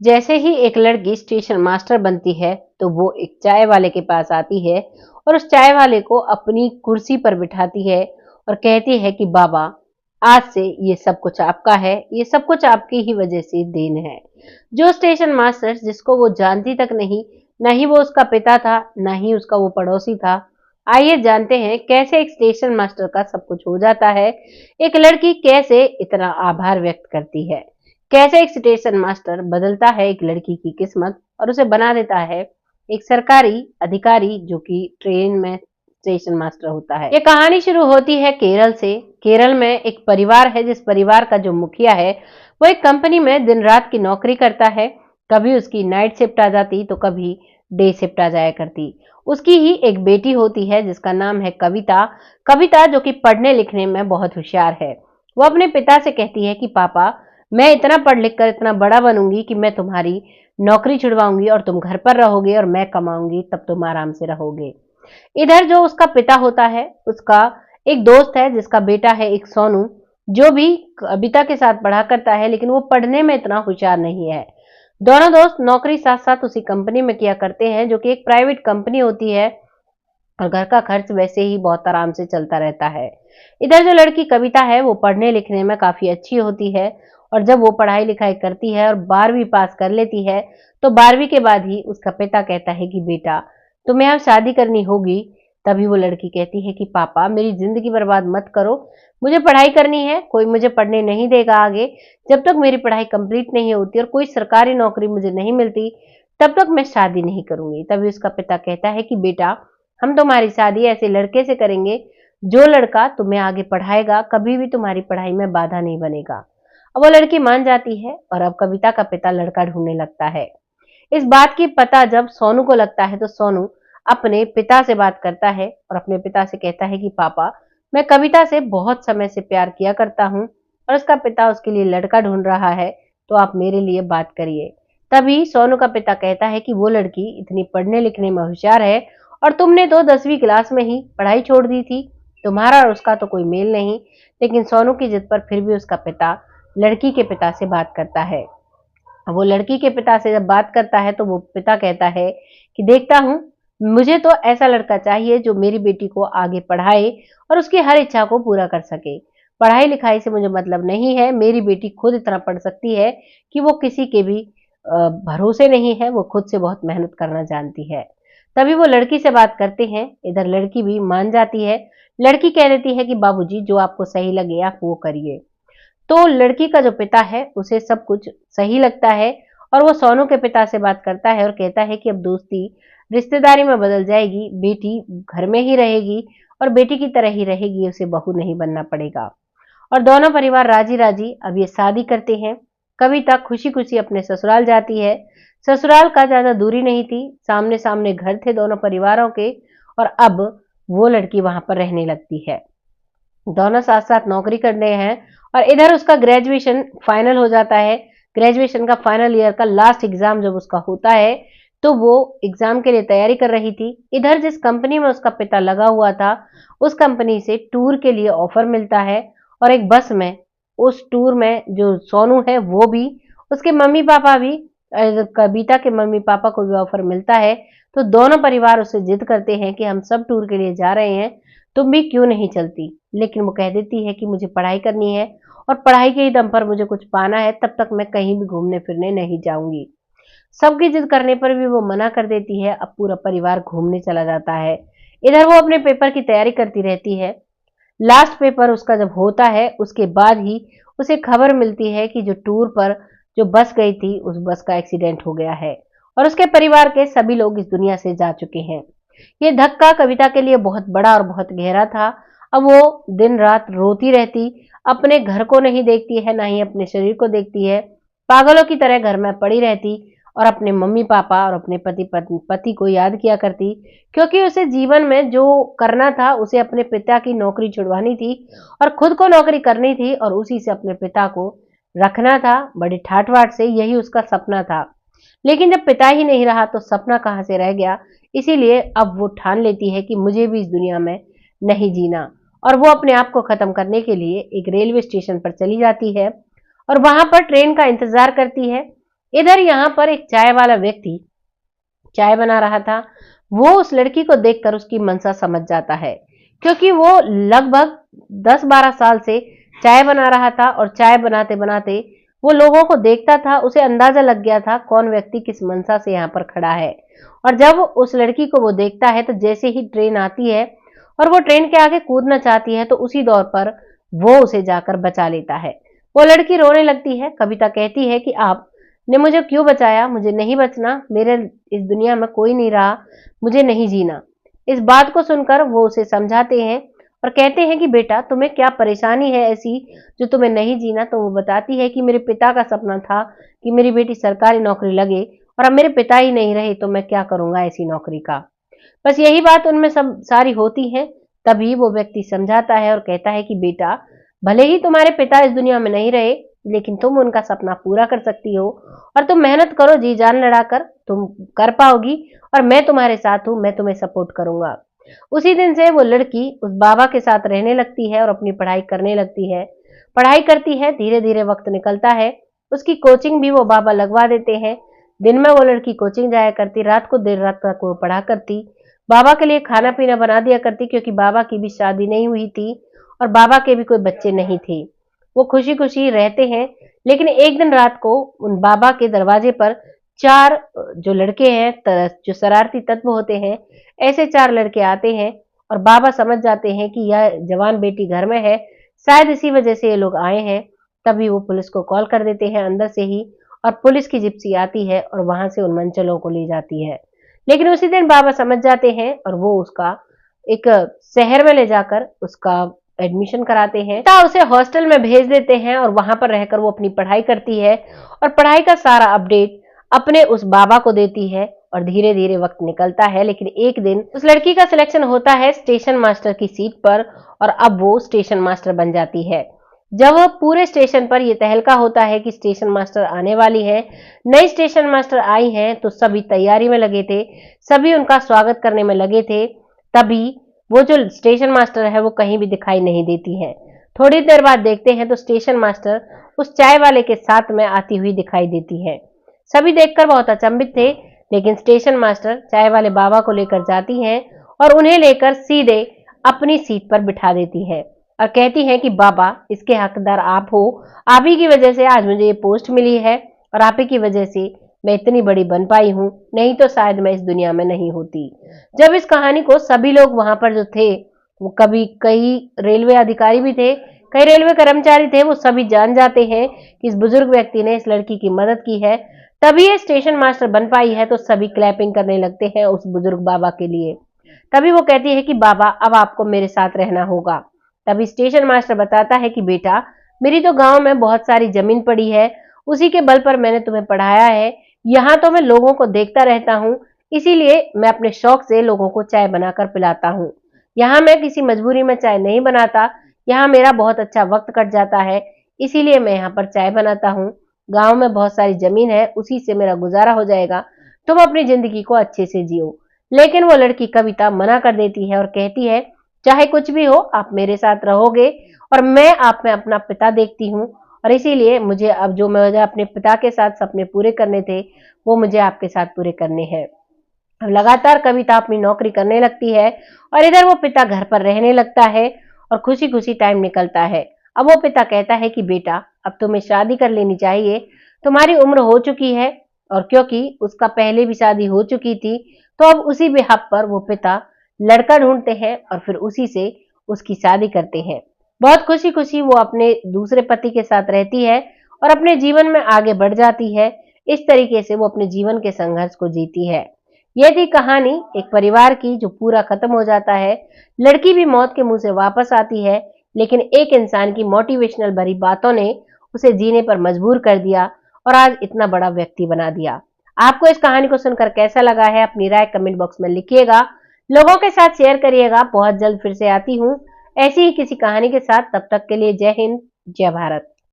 जैसे ही एक लड़की स्टेशन मास्टर बनती है तो वो एक चाय वाले के पास आती है और उस चाय वाले को अपनी कुर्सी पर बिठाती है और कहती है कि बाबा, आज से ये सब कुछ आपका है, ये सब कुछ आपकी ही वजह से देन है। जो स्टेशन मास्टर जिसको वो जानती तक नहीं, न ही वो उसका पिता था, न ही उसका वो पड़ोसी था। आइए जानते हैं कैसे एक स्टेशन मास्टर का सब कुछ हो जाता है। एक लड़की कैसे इतना आभार व्यक्त करती है, कैसे एक स्टेशन मास्टर बदलता है एक लड़की की किस्मत और उसे बना देता है एक सरकारी अधिकारी जो कि ट्रेन में स्टेशन मास्टर होता है। ये कहानी शुरू होती है केरल से। केरल में एक परिवार है जिस परिवार का जो मुखिया है वो एक कंपनी में दिन रात की नौकरी करता है। कभी उसकी नाइट शिफ्ट आ जाती तो कभी डे शिफ्ट आ जाया करती। उसकी ही एक बेटी होती है जिसका नाम है कविता। कविता जो कि पढ़ने लिखने में बहुत होशियार है। वो अपने पिता से कहती है कि पापा, मैं इतना पढ़ लिख कर इतना बड़ा बनूंगी कि मैं तुम्हारी नौकरी छुड़वाऊंगी और तुम घर पर रहोगे और मैं कमाऊंगी, तब तुम आराम से रहोगे। इधर जो उसका पिता होता है उसका एक दोस्त है जिसका बेटा है एक सोनू, जो भी कविता के साथ पढ़ा करता है लेकिन वो पढ़ने में इतना होशियार नहीं है। दोनों दोस्त नौकरी साथ साथ उसी कंपनी में किया करते हैं जो कि एक प्राइवेट कंपनी होती है और घर का खर्च वैसे ही बहुत आराम से चलता रहता है। इधर जो लड़की कविता है वो पढ़ने लिखने में काफी अच्छी होती है और जब वो पढ़ाई लिखाई करती है और 12वीं पास कर लेती है तो 12वीं के बाद ही उसका पिता कहता है कि बेटा, तुम्हें अब शादी करनी होगी। तभी वो लड़की कहती है कि पापा, मेरी जिंदगी बर्बाद मत करो, मुझे पढ़ाई करनी है, कोई मुझे पढ़ने नहीं देगा आगे। जब तक मेरी पढ़ाई कंप्लीट नहीं होती और कोई सरकारी नौकरी मुझे नहीं मिलती तब तक मैं शादी नहीं करूंगी। तभी उसका पिता कहता है कि बेटा, हम तुम्हारी शादी ऐसे लड़के से करेंगे जो लड़का तुम्हें आगे पढ़ाएगा, कभी भी तुम्हारी पढ़ाई में बाधा नहीं बनेगा। अब वो लड़की मान जाती है और अब कविता का पिता लड़का ढूंढने लगता है। इस बात की पता जब सोनू को लगता है तो सोनू अपने पिता से बात करता है और अपने पिता से कहता है कि पापा, मैं कविता से बहुत समय से प्यार किया करता हूँ और उसका पिता उसके लिए लड़का ढूंढ रहा है, तो आप मेरे लिए बात करिए। तभी सोनू का पिता कहता है कि वो लड़की इतनी पढ़ने लिखने में होशियार है और तुमने तो 10वीं क्लास में ही पढ़ाई छोड़ दी थी, तुम्हारा और उसका तो कोई मेल नहीं। लेकिन सोनू की जिद पर फिर भी उसका पिता लड़की के पिता से बात करता है। वो लड़की के पिता से जब बात करता है तो वो पिता कहता है कि देखता हूं, मुझे तो ऐसा लड़का चाहिए जो मेरी बेटी को आगे पढ़ाए और उसकी हर इच्छा को पूरा कर सके। पढ़ाई लिखाई से मुझे मतलब नहीं है, मेरी बेटी खुद इतना पढ़ सकती है कि वो किसी के भी भरोसे नहीं है, वो खुद से बहुत मेहनत करना जानती है। तभी वो लड़की से बात करते हैं। इधर लड़की भी मान जाती है। लड़की कह देती है कि बाबूजी, जो आपको सही लगे आप वो करिए। तो लड़की का जो पिता है उसे सब कुछ सही लगता है और वो सोनू के पिता से बात करता है और कहता है कि अब दोस्ती रिश्तेदारी में बदल जाएगी, बेटी घर में ही रहेगी और बेटी की तरह ही रहेगी, उसे बहू नहीं बनना पड़ेगा। और दोनों परिवार राजी राजी अब ये शादी करते हैं। कविता खुशी खुशी अपने ससुराल जाती है। ससुराल का ज्यादा दूरी नहीं थी, सामने सामने घर थे दोनों परिवारों के और अब वो लड़की वहां पर रहने लगती है। दोनों साथ साथ नौकरी कर रहे हैं और इधर उसका ग्रेजुएशन फाइनल हो जाता है। ग्रेजुएशन का फाइनल ईयर का लास्ट एग्जाम जब उसका होता है तो वो एग्जाम के लिए तैयारी कर रही थी। इधर जिस कंपनी में उसका पिता लगा हुआ था उस कंपनी से टूर के लिए ऑफर मिलता है और एक बस में उस टूर में जो सोनू है वो भी, उसके मम्मी पापा भी, कविता के मम्मी पापा को भी ऑफर मिलता है। तो दोनों परिवार उससे जिद करते हैं कि हम सब टूर के लिए जा रहे हैं, तुम भी क्यों नहीं चलती। लेकिन वो कह देती है कि मुझे पढ़ाई करनी है और पढ़ाई के ही दम पर मुझे कुछ पाना है, तब तक मैं कहीं भी घूमने फिरने नहीं जाऊंगी। सबकी जिद करने पर भी वो मना कर देती है। अब पूरा परिवार घूमने चला जाता है। इधर वो अपने पेपर की तैयारी करती रहती है। लास्ट पेपर उसका जब होता है उसके बाद ही उसे खबर मिलती है कि जो टूर पर जो बस गई थी उस बस का एक्सीडेंट हो गया है और उसके परिवार के सभी लोग इस दुनिया से जा चुके हैं। ये धक्का कविता के लिए बहुत बड़ा और बहुत गहरा था। अब वो दिन रात रोती रहती, अपने घर को नहीं देखती है, ना ही अपने शरीर को देखती है, पागलों की तरह घर में पड़ी रहती और अपने मम्मी पापा और अपने पति को याद किया करती, क्योंकि उसे जीवन में जो करना था उसे अपने पिता की नौकरी छुड़वानी थी और खुद को नौकरी करनी थी और उसी से अपने पिता को रखना था बड़ी ठाट बाट से, यही उसका सपना था। लेकिन जब पिता ही नहीं रहा तो सपना कहां से रह गया। इसीलिए अब वो ठान लेती है कि मुझे भी इस दुनिया में नहीं जीना और वो अपने आप को खत्म करने के लिए एक रेलवे स्टेशन पर चली जाती है और वहां पर ट्रेन का इंतजार करती है। इधर यहाँ पर एक चाय वाला व्यक्ति चाय बना रहा था। वो उस लड़की को देखकर उसकी मंशा समझ जाता है, क्योंकि वो लगभग 10-12 साल से चाय बना रहा था और चाय बनाते बनाते वो लोगों को देखता था। उसे अंदाजा लग गया था कौन व्यक्ति किस मंशा से यहाँ पर खड़ा है। और जब उस लड़की को वो देखता है तो जैसे ही ट्रेन आती है और वो ट्रेन के आगे कूदना चाहती है तो उसी दौर पर वो उसे जाकर बचा लेता है। वो लड़की रोने लगती है। कविता कहती है कि आपने मुझे क्यों बचाया, मुझे नहीं बचना, मेरे इस दुनिया में कोई नहीं रहा, मुझे नहीं जीना। इस बात को सुनकर वो उसे समझाते हैं और कहते हैं कि बेटा तुम्हें क्या परेशानी है ऐसी जो तुम्हें नहीं जीना। तो वो बताती है कि मेरे पिता का सपना था कि मेरी बेटी सरकारी नौकरी लगे और अब मेरे पिता ही नहीं रहे तो मैं क्या करूंगा ऐसी नौकरी का। बस यही बात उनमें सब सारी होती है। तभी वो व्यक्ति समझाता है और कहता है कि बेटा भले ही तुम्हारे पिता इस दुनिया में नहीं रहे लेकिन तुम उनका सपना पूरा कर सकती हो और तुम मेहनत करो, जी जान लड़ाकर तुम कर पाओगी और मैं तुम्हारे साथ हूं, मैं तुम्हें सपोर्ट करूंगा। उसी दिन से वो लड़की उस बाबा के साथ रहने लगती है और अपनी पढ़ाई करने लगती है। पढ़ाई करती है, धीरे धीरे वक्त निकलता है। उसकी कोचिंग भी वो बाबा लगवा देते हैं। दिन में वो लड़की कोचिंग जाया करती, रात को देर रात तक वो पढ़ा करती, बाबा के लिए खाना पीना बना दिया करती, क्योंकि बाबा की भी शादी नहीं हुई थी और बाबा के भी कोई बच्चे नहीं थे। वो खुशी खुशी रहते हैं। लेकिन एक दिन रात को उन बाबा के दरवाजे पर चार जो लड़के हैं, जो शरारती तत्व होते हैं, ऐसे चार लड़के आते हैं और बाबा समझ जाते हैं कि यह जवान बेटी घर में है, शायद इसी वजह से ये लोग आए हैं। तभी वो पुलिस को कॉल कर देते हैं अंदर से ही और पुलिस की जिप्सी आती है और वहां से उन मंचलों को ले जाती है। लेकिन उसी दिन बाबा समझ जाते हैं और वो उसका एक शहर में ले जाकर उसका एडमिशन कराते हैं, तो उसे हॉस्टल में भेज देते हैं और वहां पर रहकर वो अपनी पढ़ाई करती है और पढ़ाई का सारा अपडेट अपने उस बाबा को देती है और धीरे धीरे वक्त निकलता है। लेकिन एक दिन उस लड़की का सिलेक्शन होता है स्टेशन मास्टर की सीट पर और अब वो स्टेशन मास्टर बन जाती है। जब पूरे स्टेशन पर यह तहलका होता है कि स्टेशन मास्टर आने वाली है, नई स्टेशन मास्टर आई हैं, तो सभी तैयारी में लगे थे, सभी उनका स्वागत करने में लगे थे। तभी वो जो स्टेशन मास्टर है वो कहीं भी दिखाई नहीं देती है। थोड़ी देर बाद देखते हैं तो स्टेशन मास्टर उस चाय वाले के साथ में आती हुई दिखाई देती है। सभी देखकर बहुत अचंभित थे, लेकिन स्टेशन मास्टर चाय वाले बाबा को लेकर जाती हैं और उन्हें लेकर सीधे अपनी सीट पर बिठा देती है और कहती हैं कि बाबा इसके हकदार आप हो, आप ही की वजह से आज मुझे ये पोस्ट मिली है और आप ही की वजह से मैं इतनी बड़ी बन पाई हूं, नहीं तो शायद मैं इस दुनिया में नहीं होती। जब इस कहानी को सभी लोग वहां पर जो थे, वो कभी कई रेलवे अधिकारी भी थे, कई रेलवे कर्मचारी थे, वो सभी जान जाते हैं कि इस बुजुर्ग व्यक्ति ने इस लड़की की मदद की है, तभी ये स्टेशन मास्टर बन पाई है। तो सभी क्लैपिंग करने लगते हैं उस बुजुर्ग बाबा के लिए। तभी वो कहती है कि बाबा अब आपको मेरे साथ रहना होगा। तभी स्टेशन मास्टर बताता है कि बेटा मेरी तो गांव में बहुत सारी जमीन पड़ी है, उसी के बल पर मैंने तुम्हें पढ़ाया है। यहाँ तो मैं लोगों को देखता रहता हूँ, इसीलिए मैं अपने शौक से लोगों को चाय बनाकर पिलाता हूँ। यहाँ मैं किसी मजबूरी में चाय नहीं बनाता, यहाँ मेरा बहुत अच्छा वक्त कट जाता है, इसीलिए मैं यहाँ पर चाय बनाता हूँ। गांव में बहुत सारी जमीन है, उसी से मेरा गुजारा हो जाएगा, तुम अपनी जिंदगी को अच्छे से जियो। लेकिन वो लड़की कविता मना कर देती है और कहती है चाहे कुछ भी हो आप मेरे साथ रहोगे और मैं आप में अपना पिता देखती हूँ और इसीलिए मुझे अब जो मुझे अपने पिता के साथ सपने पूरे करने थे वो मुझे आपके साथ पूरे करने हैं। अब लगातार कविता अपनी नौकरी करने लगती है और इधर वो पिता घर पर रहने लगता है और खुशी खुशी टाइम निकलता है। अब वो पिता कहता है कि बेटा अब तुम्हें शादी कर लेनी चाहिए, तुम्हारी उम्र हो चुकी है। और क्योंकि उसका पहले भी शादी हो चुकी थी तो अब उसी बेहद पर वो पिता लड़का ढूंढते हैं और फिर उसी से उसकी शादी करते हैं। बहुत खुशी खुशी वो अपने दूसरे पति के साथ रहती है और अपने जीवन में आगे बढ़ जाती है। इस तरीके से वो अपने जीवन के संघर्ष को जीती है। यह थी कहानी एक परिवार की जो पूरा खत्म हो जाता है। लड़की भी मौत के मुंह से वापस आती है, लेकिन एक इंसान की मोटिवेशनल भरी बातों ने उसे जीने पर मजबूर कर दिया और आज इतना बड़ा व्यक्ति बना दिया। आपको इस कहानी को सुनकर कैसा लगा है अपनी राय कमेंट बॉक्स में लिखिएगा, लोगों के साथ शेयर करिएगा। बहुत जल्द फिर से आती हूँ ऐसी ही किसी कहानी के साथ, तब तक के लिए जय हिंद जय भारत।